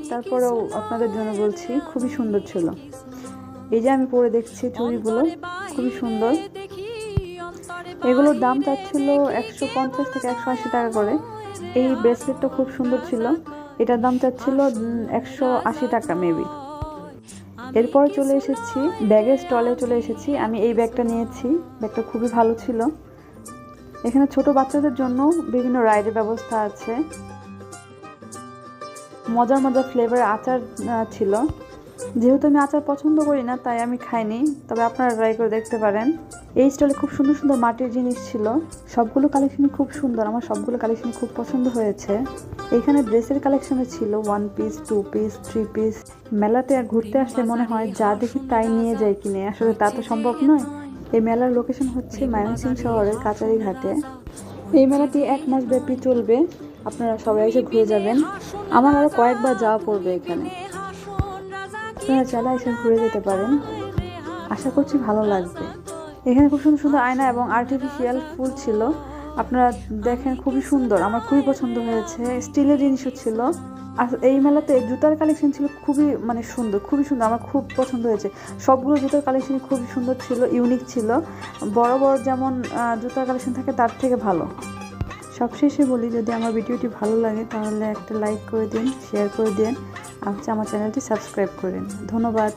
তারপরেও আপনাদের জন্য বলছি, খুবই সুন্দর ছিল। এই যে আমি পরে দেখছি চুড়িগুলো, খুবই সুন্দর। এগুলোর দাম চাচ্ছিল 150 থেকে 180 টাকা করে। এই ব্রেসলেটটা খুব সুন্দর ছিল, এটার দাম চাচ্ছিল 180 টাকা মেবি। এরপরে চলে এসেছি ব্যাগের স্টলে চলে এসেছি। আমি এই ব্যাগটা নিয়েছি, ব্যাগটা খুবই ভালো ছিল। এখানে ছোট বাচ্চাদের জন্য বিভিন্ন রাইডের ব্যবস্থা আছে। মজার মজার ফ্লেভারের আচার ছিল। যেহেতু আমি আচার পছন্দ করি না, তাই আমি খাইনি, তবে আপনারা ট্রাই করে দেখতে পারেন। এই স্টলে খুব সুন্দর সুন্দর মাটির জিনিস ছিল, সবগুলো কালেকশনই খুব সুন্দর। আমার সবগুলো কালেকশন খুব পছন্দ হয়েছে। এখানে ড্রেসের কালেকশনে ছিল 1 পিস, 2 পিস, 3 পিস। মেলাতে আর ঘুরতে আসলে মনে হয় যা দেখি তাই নিয়ে যাই কিনে, আসলে তা তো সম্ভব নয়। এই মেলার লোকেশন হচ্ছে ময়মনসিংহ শহরের কাচারিঘাটে। এই মেলাটি 1 মাস ব্যাপী চলবে, আপনারা সবাই এসে ঘুরে যাবেন। আমার আরও কয়েকবার যাওয়া পড়বে এখানে, আপনারা চাইলে এসে ঘুরে যেতে পারেন। আশা করছি ভালো লাগবে। এখানে খুব সুন্দর সুন্দর আয়না এবং আর্টিফিশিয়াল ফুল ছিল, আপনারা দেখেন, খুবই সুন্দর, আমার খুবই পছন্দ হয়েছে। স্টিলের জিনিসও ছিল। আর এই মেলাতে জুতার কালেকশন ছিল খুবই সুন্দর, খুবই সুন্দর, আমার খুব পছন্দ হয়েছে। সবগুলো জুতার কালেকশন খুবই সুন্দর ছিল, ইউনিক ছিল। বড় বড় যেমন জুতার কালেকশন থাকে তার থেকে ভালো। সবশেষে বলি, যদি আমার ভিডিওটি ভালো লাগে তাহলে একটা লাইক করে দিন, শেয়ার করে দিন, আর আমার চ্যানেলটি সাবস্ক্রাইব করেন। ধন্যবাদ।